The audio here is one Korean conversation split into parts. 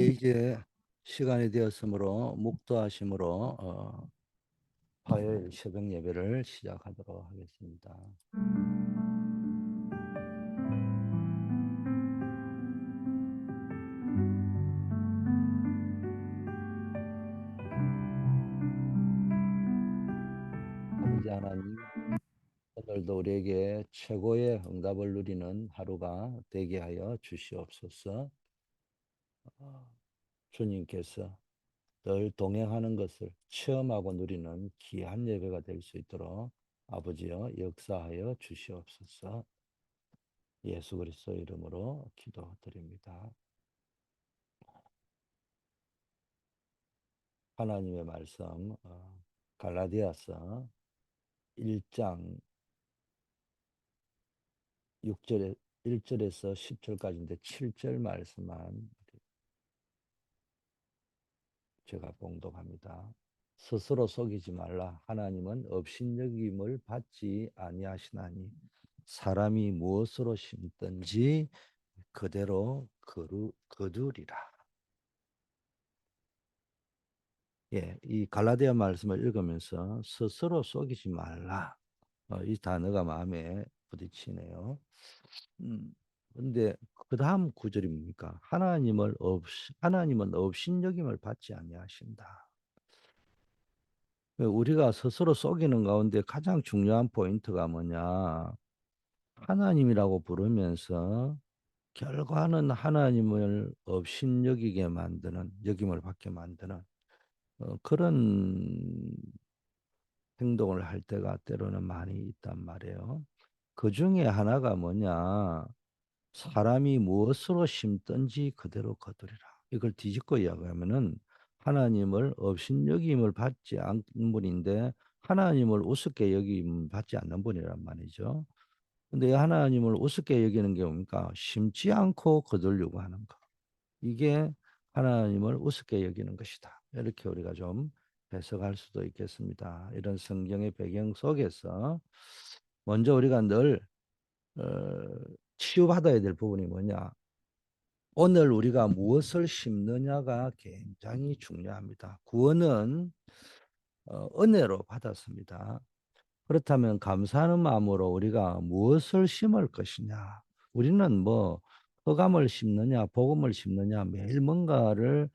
이제 시간이 되었으므로 묵도하심으로 화요일 새벽 예배를 시작하도록 하겠습니다. 아버지 하나님, 오늘도 우리에게 최고의 응답을 누리는 하루가 되게 하여 주시옵소서. 어, 주님께서 늘 동행하는 것을 체험하고 누리는 귀한 예배가 될 수 있도록 아버지여 역사하여 주시옵소서. 예수 그리스도 이름으로 기도드립니다. 하나님의 말씀 갈라디아서 1장 6절에 1절에서 10절까지인데 7절 말씀만 제가 봉독합니다. 스스로 속이지 말라. 하나님은 업신여김을 받지 아니하시나니 사람이 무엇으로 심든지 그대로 거두리라. 예, 이 갈라디아 말씀을 읽으면서 스스로 속이지 말라. 이 단어가 마음에 부딪히네요. 근데 그 다음 구절이 뭡니까? 하나님은 업신여김을 받지 아니하신다. 우리가 스스로 속이는 가운데 가장 중요한 포인트가 뭐냐? 하나님이라고 부르면서 결과는 하나님을 업신여기게 만드는, 여김을 받게 만드는 그런 행동을 할 때가 때로는 많이 있단 말이에요. 그 중에 하나가 뭐냐? 사람이 무엇으로 심든지 그대로 거두리라. 이걸 뒤집고 이야기하면은 하나님을 업신여김을 받지 않는 분인데 하나님을 우습게 여김 받지 않는 분이란 말이죠. 근데 하나님을 우습게 여기는 게 뭡니까? 심지 않고 거두려고 하는 거. 이게 하나님을 우습게 여기는 것이다. 이렇게 우리가 좀 해석할 수도 있겠습니다. 이런 성경의 배경 속에서 먼저 우리가 늘 어, 치유받아야 될 부분이 뭐냐? 오늘 우리가 무엇을 심느냐가 굉장히 중요합니다. 구원은 은혜로 받았습니다. 그렇다면 감사하는 마음으로 우리가 무엇을 심을 것이냐? 우리는 뭐 흑암을 심느냐, 복음을 심느냐 매일 뭔가를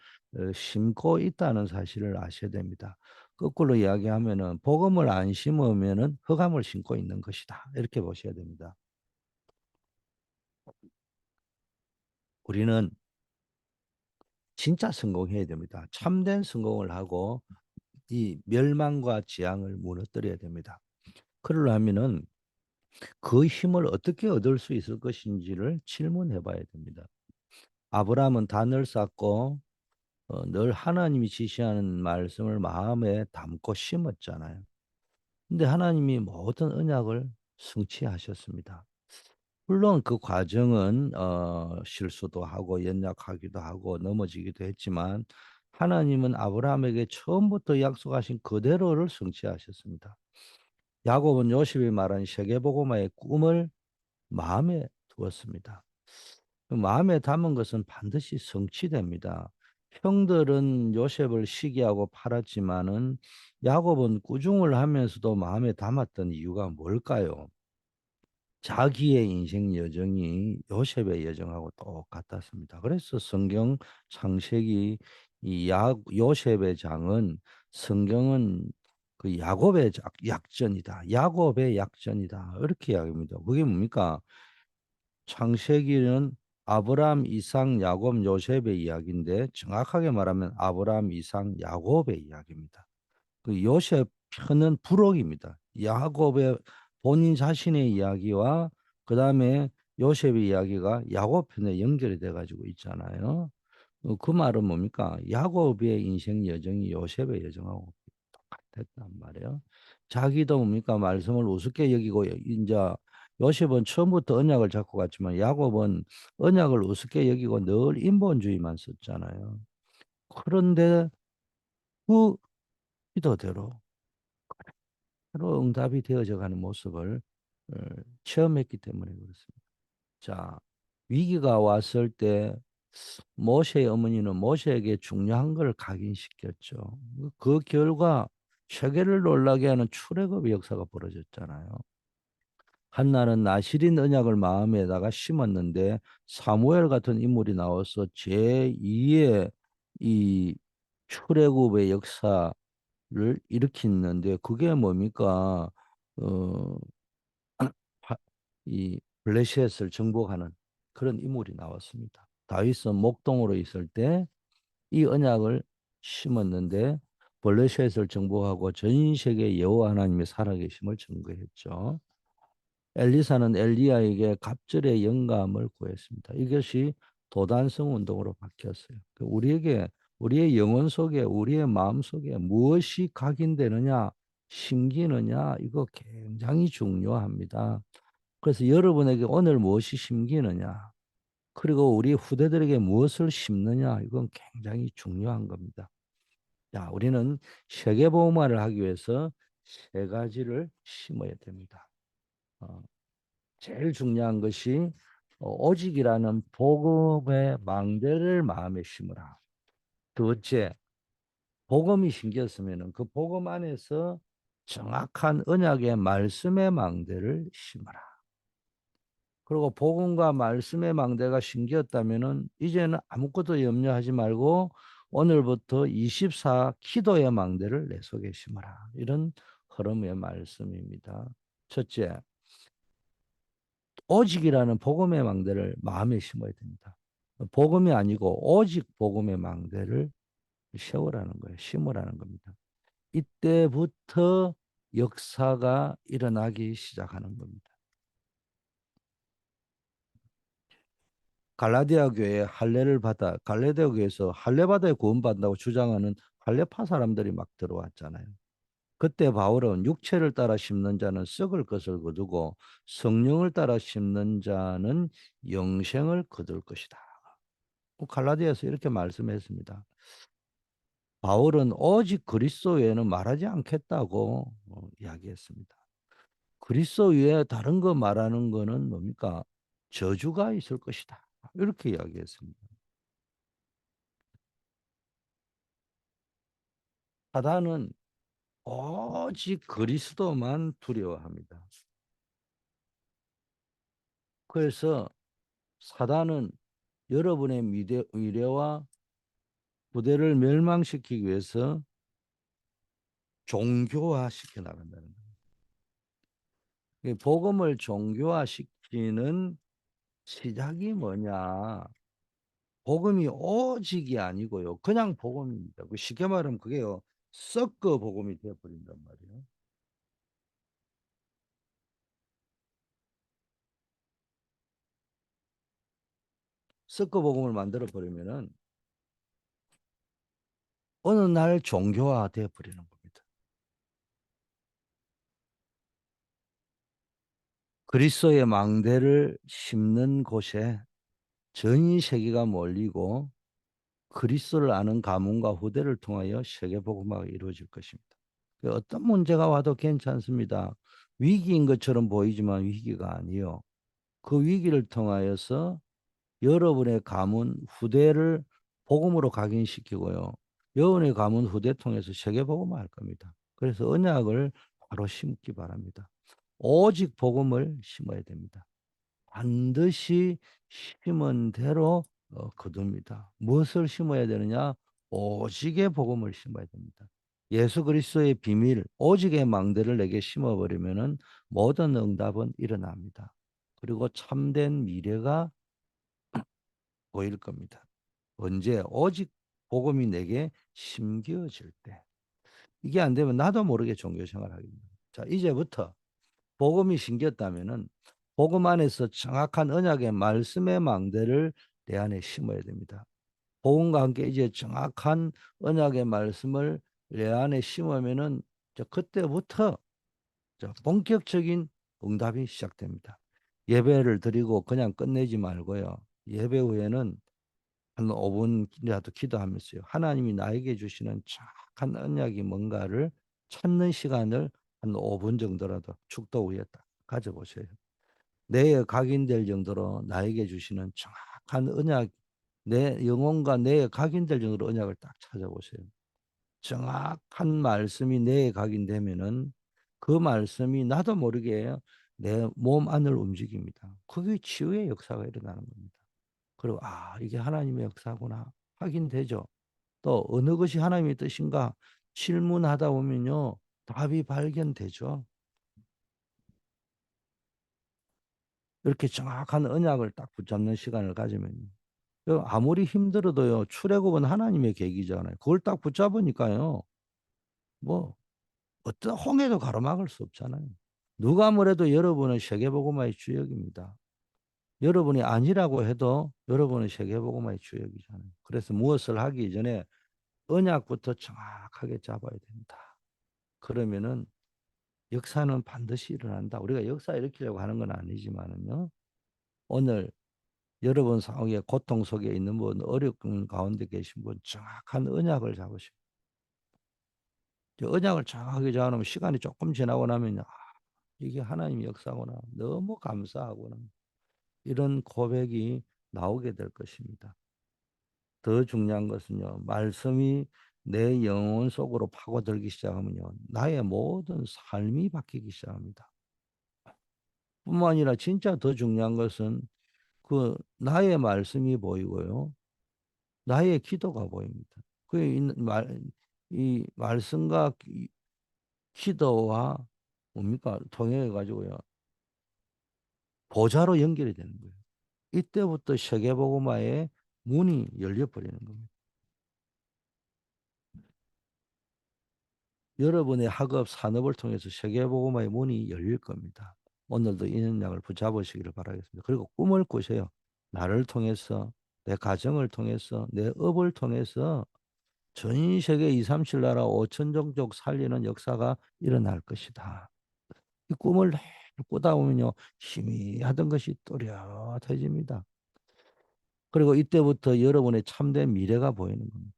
심고 있다는 사실을 아셔야 됩니다. 거꾸로 이야기하면은 복음을 안 심으면은 흑암을 심고 있는 것이다. 이렇게 보셔야 됩니다. 우리는 진짜 성공해야 됩니다. 참된 성공을 하고 이 멸망과 재앙을 무너뜨려야 됩니다. 그러려면은 그 힘을 어떻게 얻을 수 있을 것인지를 질문해 봐야 됩니다. 아브라함은 단을 쌓고 늘 하나님이 지시하는 말씀을 마음에 담고 심었잖아요. 근데 하나님이 모든 언약을 성취하셨습니다. 물론 그 과정은 실수도 하고 연약하기도 하고 넘어지기도 했지만 하나님은 아브라함에게 처음부터 약속하신 그대로를 성취하셨습니다. 야곱은 요셉이 말한 세계복음화의 꿈을 마음에 두었습니다. 그 마음에 담은 것은 반드시 성취됩니다. 형들은 요셉을 시기하고 팔았지만은 야곱은 꾸중을 하면서도 마음에 담았던 이유가 뭘까요? 자기의 인생 여정이 요셉의 여정하고 똑같았습니다. 그래서 성경 창세기 요셉의 장은 성경은 그 야곱의 약전이다. 야곱의 약전이다. 이렇게 이야기합니다. 그게 뭡니까? 창세기는 아브라함, 이삭, 야곱, 요셉의 이야기인데 정확하게 말하면 아브라함, 이삭, 야곱의 이야기입니다. 그 요셉 편은 부록입니다. 야곱의 본인 자신의 이야기와 그 다음에 요셉의 이야기가 야곱 편에 연결이 돼 가지고 있잖아요. 그 말은 뭡니까? 야곱의 인생 여정이 요셉의 여정하고 똑같았단 말이에요. 자기도 뭡니까? 말씀을 우습게 여기고 이제 요셉은 처음부터 언약을 잡고 갔지만 야곱은 언약을 우습게 여기고 늘 인본주의만 썼잖아요. 그런데 그 기도대로 바로 응답이 되어져 가는 모습을 체험했기 때문에 그렇습니다. 자, 위기가 왔을 때 모세의 어머니는 모세에게 중요한 걸 각인시켰죠. 그 결과 세계를 놀라게 하는 출애굽의 역사가 벌어졌잖아요. 한나는 나실인 언약을 마음에다가 심었는데 사무엘 같은 인물이 나와서 제2의 이 출애굽의 역사를 일으키는데 그게 뭡니까? 어, 하- 이 블레셋을 정복하는 그런 인물이 나왔습니다. 다윗은 목동으로 있을 때 이 언약을 심었는데 블레셋을 정복하고 전 세계 여호와 하나님의 살아계심을 증거했죠. 엘리사는 엘리야에게 갑절의 영감을 구했습니다. 이것이 도단성 운동으로 바뀌었어요. 우리에게 우리의 영혼 속에 우리의 마음 속에 무엇이 각인되느냐, 심기느냐 이거 굉장히 중요합니다. 그래서 여러분에게 오늘 무엇이 심기느냐, 그리고 우리 후대들에게 무엇을 심느냐 이건 굉장히 중요한 겁니다. 자, 우리는 세계보험화를 하기 위해서 세 가지를 심어야 됩니다. 어, 제일 중요한 것이 오직이라는 복음의 망대를 마음에 심으라. 둘째, 복음이 심겼으면 그 복음 안에서 정확한 언약의 말씀의 망대를 심어라. 그리고 복음과 말씀의 망대가 심겼다면은 이제는 아무것도 염려하지 말고 오늘부터 24 기도의 망대를 내 속에 심어라. 이런 흐름의 말씀입니다. 첫째, 오직이라는 복음의 망대를 마음에 심어야 됩니다. 복음이 아니고 오직 복음의 망대를 세우라는 거예요. 심으라는 겁니다. 이때부터 역사가 일어나기 시작하는 겁니다. 갈라디아 교회에 할례를 받아 갈라디아 교회에서 할례 받아야 구원받는다고 주장하는 할례파 사람들이 막 들어왔잖아요. 그때 바울은 육체를 따라 심는 자는 썩을 것을 거두고 성령을 따라 심는 자는 영생을 거둘 것이다. 갈라디아서 이렇게 말씀했습니다. 바울은 오직 그리스도 외에는 말하지 않겠다고 이야기했습니다. 그리스도 외에 다른 거 말하는 거는 뭡니까? 저주가 있을 것이다. 이렇게 이야기했습니다. 사단은 오직 그리스도만 두려워합니다. 그래서 사단은 여러분의 미래와 부대를 멸망시키기 위해서 종교화시켜 나간다는 거예요. 복음을 종교화시키는 시작이 뭐냐? 복음이 오직이 아니고요. 그냥 복음입니다. 쉽게 말하면 그게요. 섞어 복음이 되어버린단 말이에요. 섞어 복음을 만들어 버리면은 어느 날 종교화 되어버리는 겁니다. 그리스도의 망대를 심는 곳에 전 세계가 몰리고 그리스도를 아는 가문과 후대를 통하여 세계 복음화가 이루어질 것입니다. 어떤 문제가 와도 괜찮습니다. 위기인 것처럼 보이지만 위기가 아니요. 그 위기를 통하여서 여러분의 가문 후대를 복음으로 각인시키고요. 여러분의 가문 후대 통해서 세계 복음화 할 겁니다. 그래서 언약을 바로 심기 바랍니다. 오직 복음을 심어야 됩니다. 반드시 심은 대로 거둡니다. 무엇을 심어야 되느냐? 오직의 복음을 심어야 됩니다. 예수 그리스도의 비밀, 오직의 망대를 내게 심어버리면은 모든 응답은 일어납니다. 그리고 참된 미래가 보일 겁니다. 언제? 오직 복음이 내게 심겨질 때. 이게 안 되면 나도 모르게 종교 생활하게 됩니다. 자, 이제부터 복음이 심겼다면은 복음 안에서 정확한 언약의 말씀의 망대를 내 안에 심어야 됩니다. 복음과 함께 이제 정확한 언약의 말씀을 내 안에 심으면은 그때부터 본격적인 응답이 시작됩니다. 예배를 드리고 그냥 끝내지 말고요. 예배 후에는 한 5분이라도 기도하면서요. 하나님이 나에게 주시는 정확한 언약이 뭔가를 찾는 시간을 한 5분 정도라도 축도 후에 딱 가져보세요. 내에 각인될 정도로 나에게 주시는 정확한 언약 내 영혼과 뇌에 각인될 정도로 언약을 딱 찾아보세요. 정확한 말씀이 뇌에 각인되면은 그 말씀이 나도 모르게 내 몸 안을 움직입니다. 그게 치유의 역사가 일어나는 겁니다. 그리고 아, 이게 하나님의 역사구나 확인되죠. 또 어느 것이 하나님의 뜻인가 질문하다 보면요. 답이 발견되죠. 이렇게 정확한 언약을 딱 붙잡는 시간을 가지면요. 아무리 힘들어도요. 출애굽은 하나님의 계기잖아요. 그걸 딱 붙잡으니까요. 뭐 어떤 홍해도 가로막을 수 없잖아요. 누가 뭐래도 여러분은 세계복음화의 주역입니다. 여러분이 아니라고 해도 여러분은 세계복음화의 주역이잖아요. 그래서 무엇을 하기 전에 언약부터 정확하게 잡아야 된다. 그러면은 역사는 반드시 일어난다. 우리가 역사 일으키려고 하는 건 아니지만은요. 오늘 여러분 상황에 고통 속에 있는 분, 어려운 가운데 계신 분 정확한 언약을 잡으시고 언약을 정확하게 잡으면 시간이 조금 지나고 나면 이게 하나님의 역사구나. 너무 감사하구나. 이런 고백이 나오게 될 것입니다. 더 중요한 것은요. 말씀이 내 영혼 속으로 파고들기 시작하면요. 나의 모든 삶이 바뀌기 시작합니다. 뿐만 아니라 진짜 더 중요한 것은 그 나의 말씀이 보이고요. 나의 기도가 보입니다. 이 말씀과 기도와 뭡니까? 통해 가지고요. 보좌로 연결이 되는 거예요. 이때부터 세계복음화의 문이 열려버리는 겁니다. 여러분의 학업, 산업을 통해서 세계복음화의 문이 열릴 겁니다. 오늘도 이 언약을 붙잡으시기를 바라겠습니다. 그리고 꿈을 꾸세요. 나를 통해서, 내 가정을 통해서, 내 업을 통해서 전 세계 2, 3, 7 나라 5천 종족 살리는 역사가 일어날 것이다. 이 꿈을 꾸다 보면요. 희미하던 것이 또렷해집니다. 그리고 이때부터 여러분의 참된 미래가 보이는 겁니다.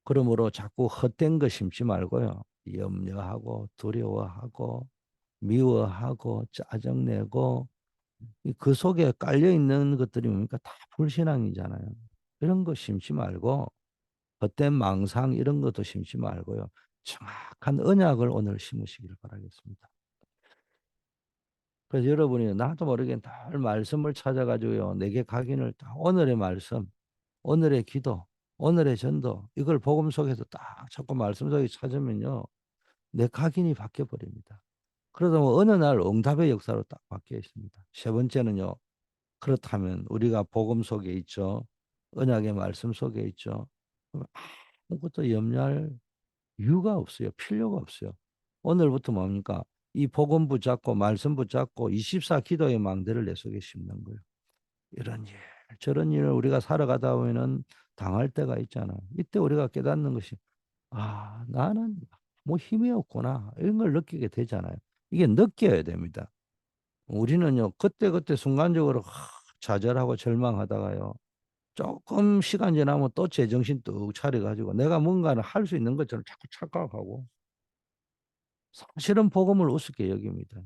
그러므로 자꾸 헛된 거 심지 말고요. 염려하고 두려워하고 미워하고 짜증내고 그 속에 깔려 있는 것들이 뭡니까? 다 불신앙이잖아요. 이런 거 심지 말고 헛된 망상 이런 것도 심지 말고요. 정확한 언약을 오늘 심으시기를 바라겠습니다. 그래서 여러분이 나도 모르게 늘 말씀을 찾아가지고요. 내게 각인을 딱 오늘의 말씀, 오늘의 기도, 오늘의 전도 이걸 복음 속에서 딱 자꾸 말씀 속에 찾으면요. 내 각인이 바뀌어 버립니다. 그러다 보면 어느 날 응답의 역사로 딱 바뀌어 있습니다. 세 번째는요. 그렇다면 우리가 복음 속에 있죠. 언약의 말씀 속에 있죠. 아무것도 염려할 이유가 없어요. 필요가 없어요. 오늘부터 뭡니까? 이 복음 붙잡고 말씀 붙잡고 24 기도의 망대를 내 속에 심는 거예요. 이런 일, 저런 일을 우리가 살아가다 보면은 당할 때가 있잖아요. 이때 우리가 깨닫는 것이 아, 나는 뭐 힘이 없구나. 이런 걸 느끼게 되잖아요. 이게 느껴야 됩니다. 우리는요, 그때그때 순간적으로 좌절하고 절망하다가요, 조금 시간 지나면 또 제정신 뚝 차려가지고 내가 뭔가를 할 수 있는 것처럼 자꾸 착각하고 사실은 복음을 우습게 여깁니다.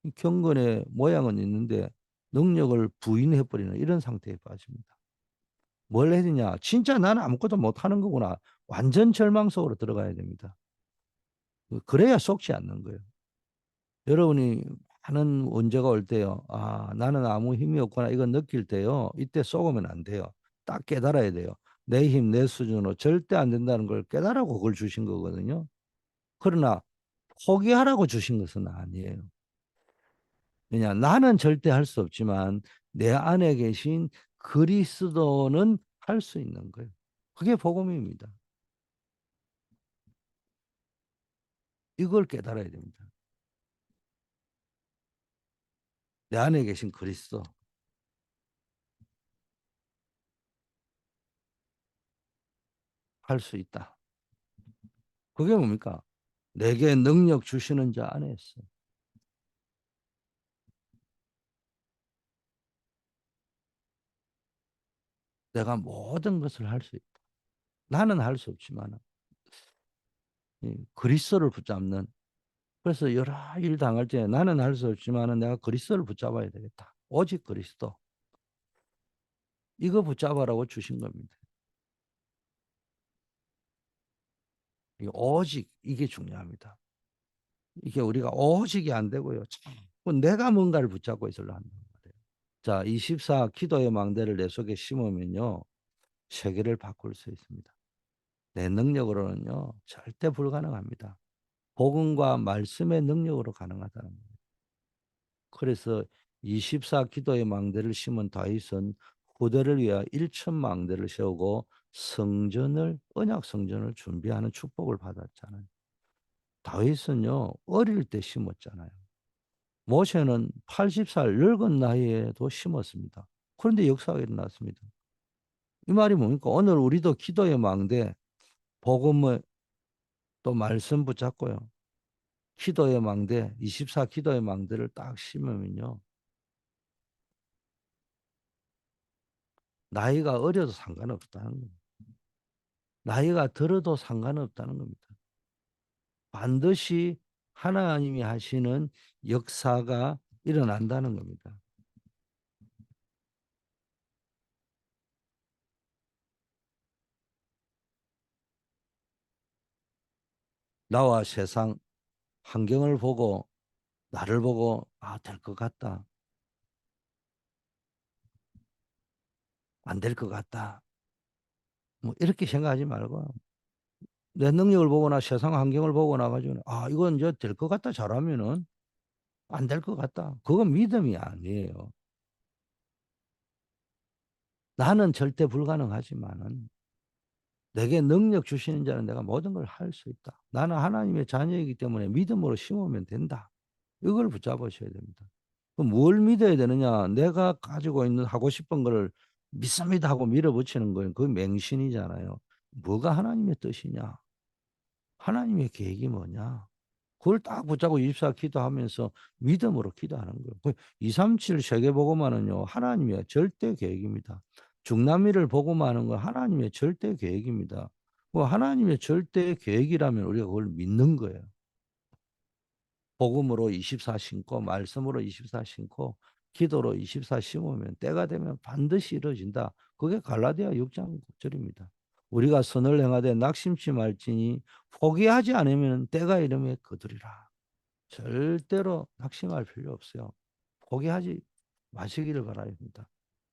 이 경건의 모양은 있는데 능력을 부인해버리는 이런 상태에 빠집니다. 뭘 해야 되냐? 진짜 나는 아무것도 못하는 거구나. 완전 절망 속으로 들어가야 됩니다. 그래야 속지 않는 거예요. 여러분이 많은 문제가 올 때요. 아, 나는 아무 힘이 없구나. 이거 느낄 때요. 이때 속으면 안 돼요. 딱 깨달아야 돼요. 내 힘, 내 수준으로 절대 안 된다는 걸 깨달아고 그걸 주신 거거든요. 그러나 포기하라고 주신 것은 아니에요. 왜냐, 나는 절대 할 수 없지만 내 안에 계신 그리스도는 할 수 있는 거예요. 그게 복음입니다. 이걸 깨달아야 됩니다. 내 안에 계신 그리스도 할 수 있다. 그게 뭡니까? 내게 능력 주시는 자 안에 있어. 내가 모든 것을 할 수 있다. 나는 할 수 없지만 그리스도를 붙잡는 그래서 여러 일 당할 때 나는 할 수 없지만 내가 그리스도를 붙잡아야 되겠다. 오직 그리스도. 이거 붙잡아라고 주신 겁니다. 오직 이게 중요합니다. 이게 우리가 오직이 안 되고요. 자꾸 내가 뭔가를 붙잡고 있으려 한단 말이에요. 자, 24 기도의 망대를 내 속에 심으면요. 세계를 바꿀 수 있습니다. 내 능력으로는요. 절대 불가능합니다. 복음과 말씀의 능력으로 가능하다는 거예요. 그래서 24 기도의 망대를 심은 다윗은 후대를 위하여 1천 망대를 세우고 성전을 언약 성전을 준비하는 축복을 받았잖아요. 다윗은요 어릴 때 심었잖아요. 모세는 80살 늙은 나이에도 심었습니다. 그런데 역사가 일어났습니다. 이 말이 뭡니까? 오늘 우리도 기도의 망대, 복음의 또 말씀 붙잡고요. 기도의 망대, 24 기도의 망대를 딱 심으면요. 나이가 어려도 상관없다는 겁니다. 나이가 들어도 상관없다는 겁니다. 반드시 하나님이 하시는 역사가 일어난다는 겁니다. 나와 세상 환경을 보고 나를 보고 아, 될 것 같다. 안 될 것 같다. 뭐 이렇게 생각하지 말고 내 능력을 보거나 세상 환경을 보거나 가지고 아, 이건 이제 될 것 같다. 잘하면은 안 될 것 같다. 그건 믿음이 아니에요. 나는 절대 불가능하지만은 내게 능력 주시는 자는 내가 모든 걸 할 수 있다. 나는 하나님의 자녀이기 때문에 믿음으로 심으면 된다. 이걸 붙잡으셔야 됩니다. 그럼 뭘 믿어야 되느냐? 내가 가지고 있는 하고 싶은 거를 믿습니다 하고 밀어붙이는 거예요. 그 맹신이잖아요. 뭐가 하나님의 뜻이냐? 하나님의 계획이 뭐냐? 그걸 딱 붙잡고 24 기도하면서 믿음으로 기도하는 거예요. 237 세계복음화는요, 하나님의 절대 계획입니다. 중남미를 복음화하는 건 하나님의 절대 계획입니다. 뭐 하나님의 절대 계획이라면 우리가 그걸 믿는 거예요. 복음으로 24 신고, 말씀으로 24 신고, 기도로 24 심으면 때가 되면 반드시 이루어진다. 그게 갈라디아 6장 9절입니다. 우리가 선을 행하되 낙심치 말지니 포기하지 않으면 때가 이르면 거두리라. 절대로 낙심할 필요 없어요. 포기하지 마시기를 바랍니다.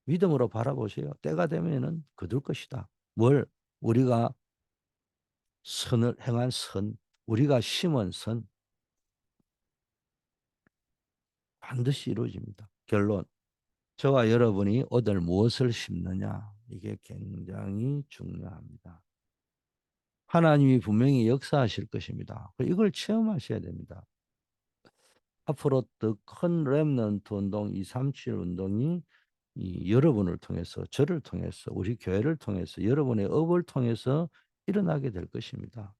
믿음으로 바라보세요. 때가 되면은 거둘 것이다. 뭘? 우리가 선을 행한 선, 우리가 심은 선 반드시 이루어집니다. 결론. 저와 여러분이 오늘 무엇을 심느냐? 이게 굉장히 중요합니다. 하나님이 분명히 역사하실 것입니다. 이걸 체험하셔야 됩니다. 앞으로 더 큰 렘넌트 운동, 237 운동이 여러분을 통해서, 저를 통해서, 우리 교회를 통해서, 여러분의 업을 통해서 일어나게 될 것입니다.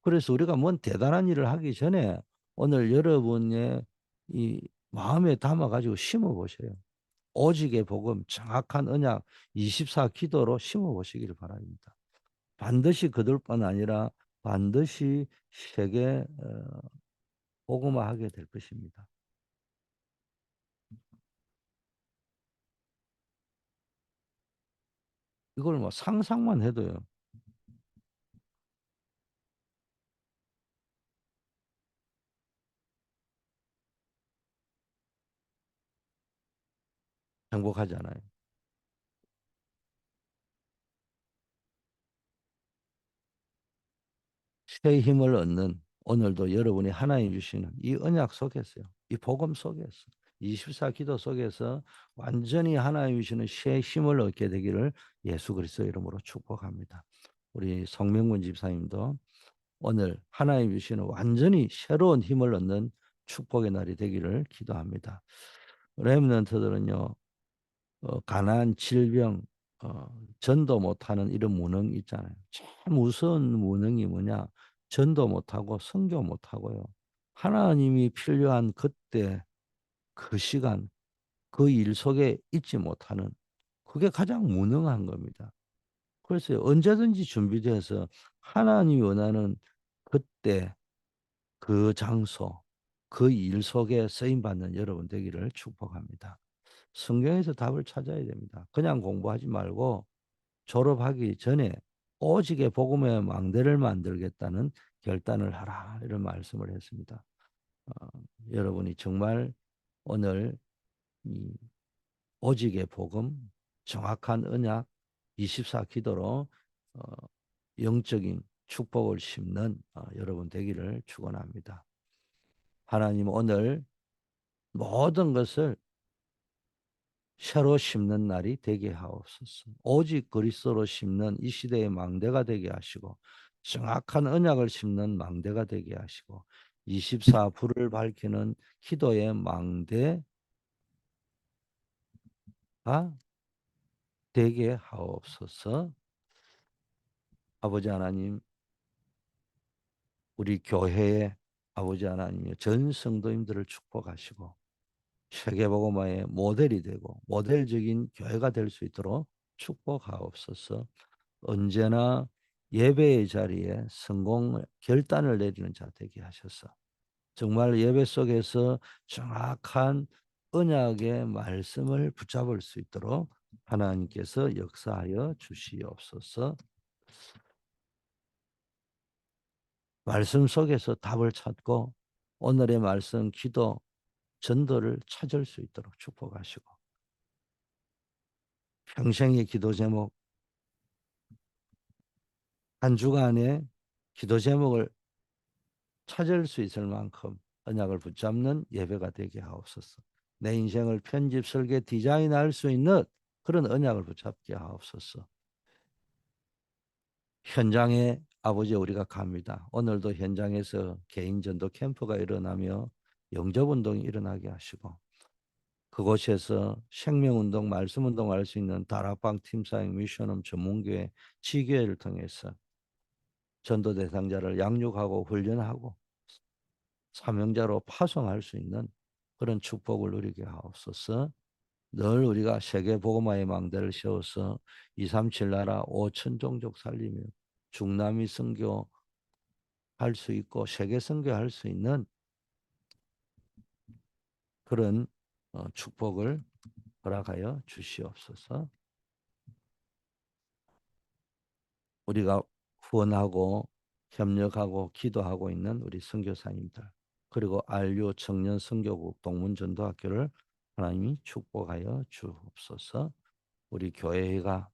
그래서 우리가 뭔 대단한 일을 하기 전에 오늘 여러분의 이 마음에 담아가지고 심어 보세요. 오직의 복음, 정확한 언약, 24 기도로 심어 보시기를 바랍니다. 반드시 거둘 뿐 아니라 반드시 세계 복음화하게 될 것입니다. 이걸 뭐 상상만 해도요. 행복하잖아요. 새 힘을 얻는 오늘도 여러분이 하나님 주시는 이 언약 속에서요. 이 복음 속에서 24 기도 속에서 완전히 하나님 주시는 새 힘을 얻게 되기를 예수 그리스도 이름으로 축복합니다. 우리 성명문 집사님도 오늘 하나님 주시는 완전히 새로운 힘을 얻는 축복의 날이 되기를 기도합니다. 렘넌트들은요. 가난, 질병, 어, 전도 못하는 이런 무능 있잖아요. 제일 무서운 무능이 뭐냐? 전도 못하고 선교 못하고요. 하나님이 필요한 그때 그 시간 그 일 속에 있지 못하는 그게 가장 무능한 겁니다. 그래서 언제든지 준비돼서 하나님이 원하는 그때 그 장소 그 일 속에 쓰임 받는 여러분 되기를 축복합니다. 성경에서 답을 찾아야 됩니다. 그냥 공부하지 말고 졸업하기 전에 오직의 복음의 망대를 만들겠다는 결단을 하라. 이런 말씀을 했습니다. 어, 여러분이 정말 오늘 이 오직의 복음, 정확한 언약, 24 기도로 영적인 축복을 심는 여러분 되기를 축원합니다. 하나님 오늘 모든 것을 새로 심는 날이 되게 하옵소서. 오직 그리스도로 심는 이 시대의 망대가 되게 하시고 정확한 언약을 심는 망대가 되게 하시고 24 불을 밝히는 기도의 망대가 되게 하옵소서. 아버지 하나님, 우리 교회의 아버지 하나님, 전 성도님들을 축복하시고 세계복음화의 모델이 되고 모델적인 교회가 될 수 있도록 축복하옵소서. 언제나 예배의 자리에 성공 결단을 내리는 자 되게 하셔서 정말 예배 속에서 정확한 언약의 말씀을 붙잡을 수 있도록 하나님께서 역사하여 주시옵소서. 말씀 속에서 답을 찾고 오늘의 말씀, 기도, 전도를 찾을 수 있도록 축복하시고 평생의 기도 제목, 한 주간의 기도 제목을 찾을 수 있을 만큼 언약을 붙잡는 예배가 되게 하옵소서. 내 인생을 편집, 설계, 디자인할 수 있는 그런 언약을 붙잡게 하옵소서. 현장에 아버지 우리가 갑니다. 오늘도 현장에서 개인 전도 캠프가 일어나며 영접 운동이 일어나게 하시고 그곳에서 생명운동, 말씀운동을 할 수 있는 다락방 팀사역 미션홈 전문교회 지교회를 통해서 전도 대상자를 양육하고 훈련하고 사명자로 파송할 수 있는 그런 축복을 누리게 하옵소서. 늘 우리가 세계 복음화의 망대를 세워서 237 나라 5천 종족 살리며 중남미 선교할 수 있고 세계 선교할 수 있는 그런 축복을 허락하여 주시옵소서. 우리가 후원하고 협력하고 기도하고 있는 우리 선교사님들 그리고 안류 청년 선교국 동문전도학교를 하나님이 축복하여 주옵소서. 우리 교회가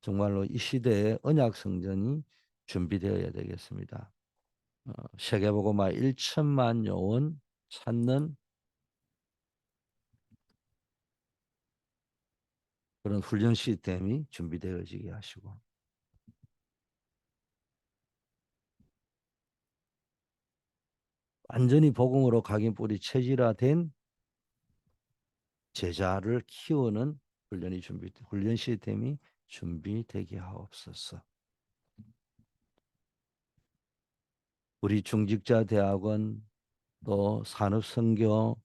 정말로 이 시대의 언약 성전이 준비되어야 되겠습니다. 세계복음화 1천만 요원 찾는 그런 훈련 시스템이 준비되어지게 하시고 완전히 복음으로 각인 뿌리 체질화된 제자를 키우는 훈련 시스템이 준비되게 하옵소서. 우리 중직자 대학원 또 산업선교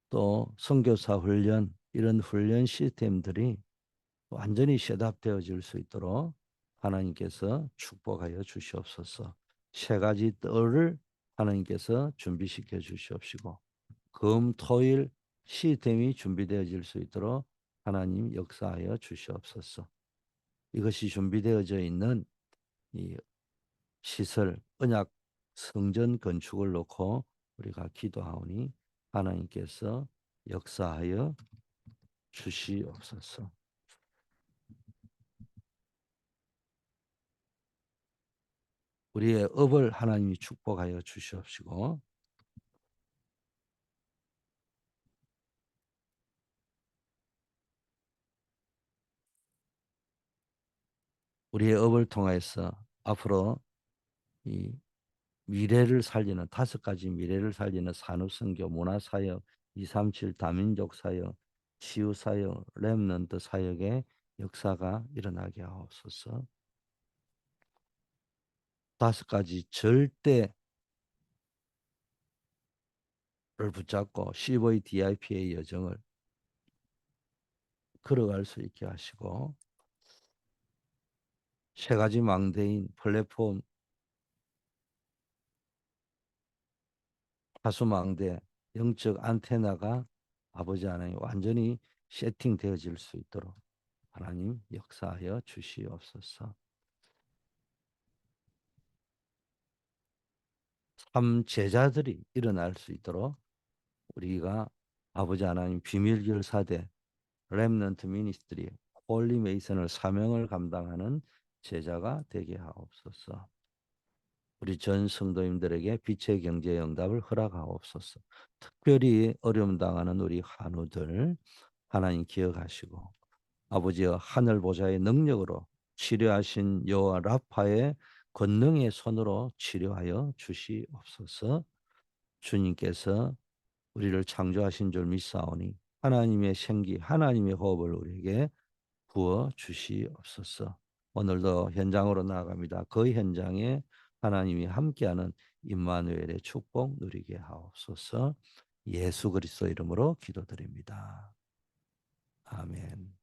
또 선교사 훈련 이런 훈련 시스템들이 완전히 셋업되어질 수 있도록 하나님께서 축복하여 주시옵소서. 세 가지 뜰을 하나님께서 준비시켜 주시옵시고 금, 토일 시스템이 준비되어질 수 있도록 하나님 역사하여 주시옵소서. 이것이 준비되어져 있는 이 시설, 언약 성전 건축을 놓고 우리가 기도하오니 하나님께서 역사하여 주시옵소서. 우리의 업을 하나님이 축복하여 주시옵시고 우리의 업을 통해서 앞으로 이 미래를 살리는 5가지 미래를 살리는 산업선교, 문화사역, 237 다민족 사역, 치유사역, 렘넌트 사역의 역사가 일어나게 하옵소서. 5가지 절대를 붙잡고 CVDIP의 여정을 걸어갈 수 있게 하시고 3가지 망대인 플랫폼, 하수망대, 영적 안테나가 아버지 하나님 완전히 세팅되어질 수 있도록 하나님 역사하여 주시옵소서. 참 제자들이 일어날 수 있도록 우리가 아버지 하나님 비밀결 사대 렘넌트 미니스트리 홀리 메이슨을 사명을 감당하는 제자가 되게 하옵소서. 우리 전 성도님들에게 빛의 경제 응답을 허락하옵소서. 특별히 어려움 당하는 우리 한우들 하나님 기억하시고 아버지여 하늘 보좌의 능력으로 치료하신 여호와 라파의 권능의 손으로 치료하여 주시옵소서. 주님께서 우리를 창조하신 줄 믿사오니 하나님의 생기, 하나님의 호흡을 우리에게 부어 주시옵소서. 오늘도 현장으로 나아갑니다. 그 현장에 하나님이 함께하는 임마누엘의 축복 누리게 하옵소서. 예수 그리스도 이름으로 기도드립니다. 아멘.